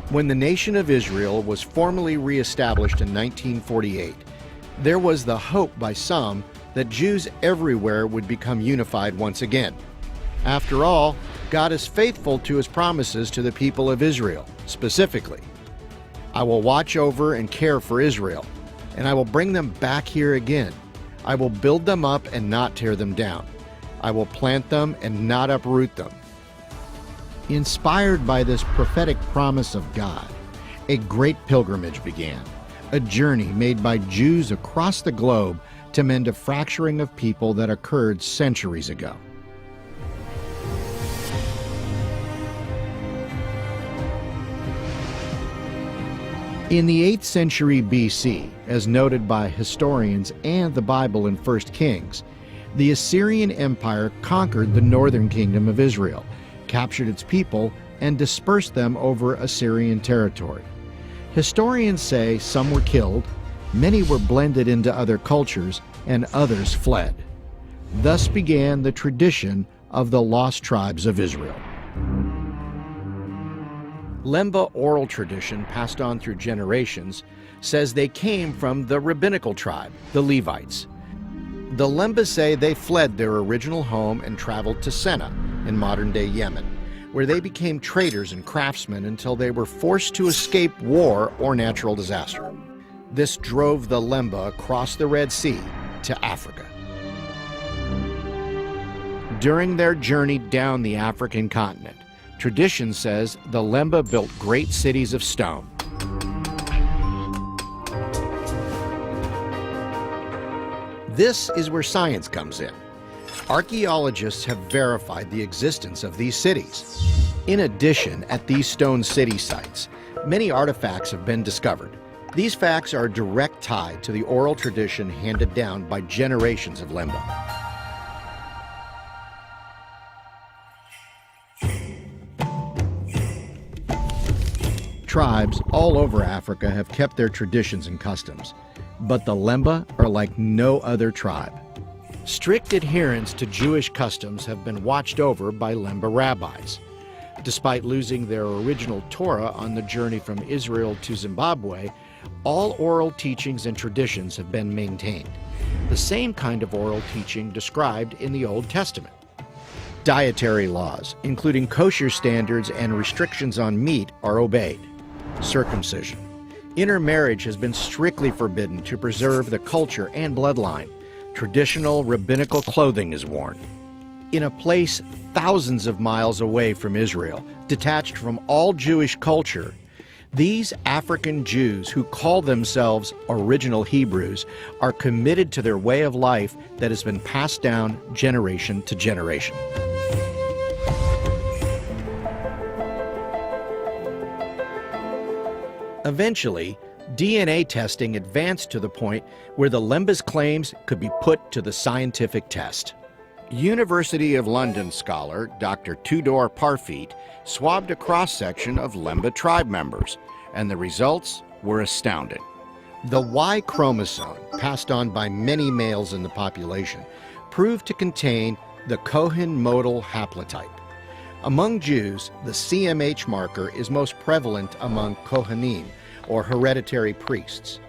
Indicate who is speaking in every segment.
Speaker 1: When the nation of Israel was formally reestablished in 1948, there was the hope by some that Jews everywhere would become unified once again. After all, God is faithful to his promises to the people of Israel, specifically. I will watch over and care for Israel, and I will bring them back here again. I will build them up and not tear them down. I will plant them and not uproot them. Inspired by this prophetic promise of God, a great pilgrimage began, a journey made by Jews across the globe to mend a fracturing of people that occurred centuries ago. In the 8th century BC, as noted by historians and the Bible in 1 Kings, the Assyrian Empire conquered the northern kingdom of Israel, captured its people, and dispersed them over Assyrian territory. Historians say some were killed, many were blended into other cultures, and others fled. Thus began the tradition of the lost tribes of Israel. Lemba oral tradition passed on through generations says they came from the rabbinical tribe, the Levites. The Lemba say they fled their original home and traveled to Senna in modern-day Yemen, where they became traders and craftsmen until they were forced to escape war or natural disaster. This drove the Lemba across the Red Sea to Africa. During their journey down the African continent, tradition says the Lemba built great cities of stone. This is where science comes in. Archaeologists have verified the existence of these cities. In addition, at these stone city sites, many artifacts have been discovered. These facts are a direct tie to the oral tradition handed down by generations of Lemba. Tribes all over Africa have kept their traditions and customs, but the Lemba are like no other tribe. Strict adherence to Jewish customs have been watched over by Lemba rabbis. Despite losing their original Torah on the journey from Israel to Zimbabwe, all oral teachings and traditions have been maintained. The same kind of oral teaching described in the Old Testament. Dietary laws, including kosher standards and restrictions on meat, are obeyed. Circumcision. Intermarriage has been strictly forbidden to preserve the culture and bloodline. Traditional rabbinical clothing is worn. In a place thousands of miles away from Israel, detached from all Jewish culture, these African Jews who call themselves Orginial Hebrews are committed to their way of life that has been passed down generation to generation. Eventually, DNA testing advanced to the point where the Lemba's claims could be put to the scientific test. University of London scholar Dr. Tudor Parfit swabbed a cross-section of Lemba tribe members, and the results were astounding. The Y chromosome, passed on by many males in the population, proved to contain the Cohen modal haplotype. Among Jews, the CMH marker is most prevalent among kohanim, or hereditary priests.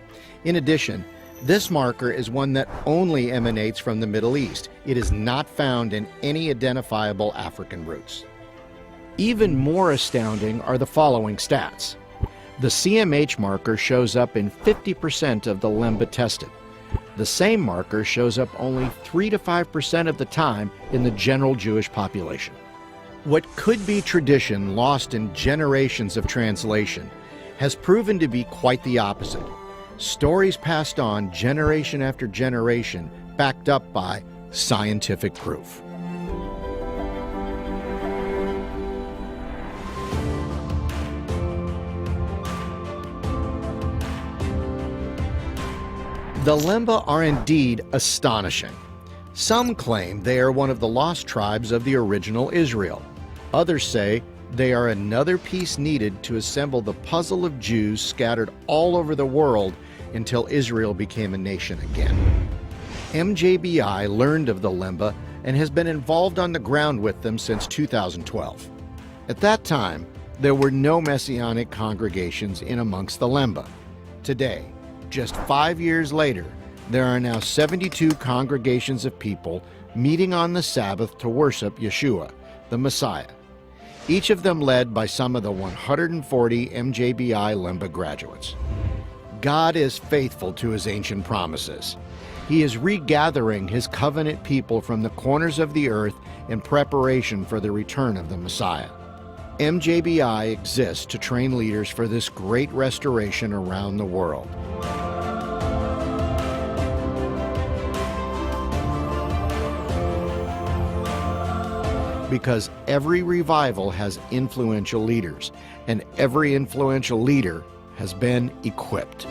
Speaker 1: In addition, this marker is one that only emanates from the Middle East. It is not found in any identifiable African roots. Even more astounding are the following stats. The CMH marker shows up in 50% of the Lemba tested. The same marker shows up only 3 to 5% of the time in the general Jewish population. What could be tradition lost in generations of translation has proven to be quite the opposite. Stories passed on generation after generation, backed up by scientific proof. The Lemba are indeed astonishing. Some claim they are one of the lost tribes of the original Israel. Others say they are another piece needed to assemble the puzzle of Jews scattered all over the world until Israel became a nation again. MJBI learned of the Lemba and has been involved on the ground with them since 2012. At that time, There were no Messianic congregations in amongst the Lemba. Today, just 5 years later, there are now 72 congregations of people meeting on the Sabbath to worship Yeshua, the Messiah, each of them led by some of the 140 MJBI Lemba graduates. God is faithful to his ancient promises. He is regathering his covenant people from the corners of the earth in preparation for the return of the Messiah. MJBI exists to train leaders for this great restoration around the world. Because every revival has influential leaders, and every influential leader has been equipped.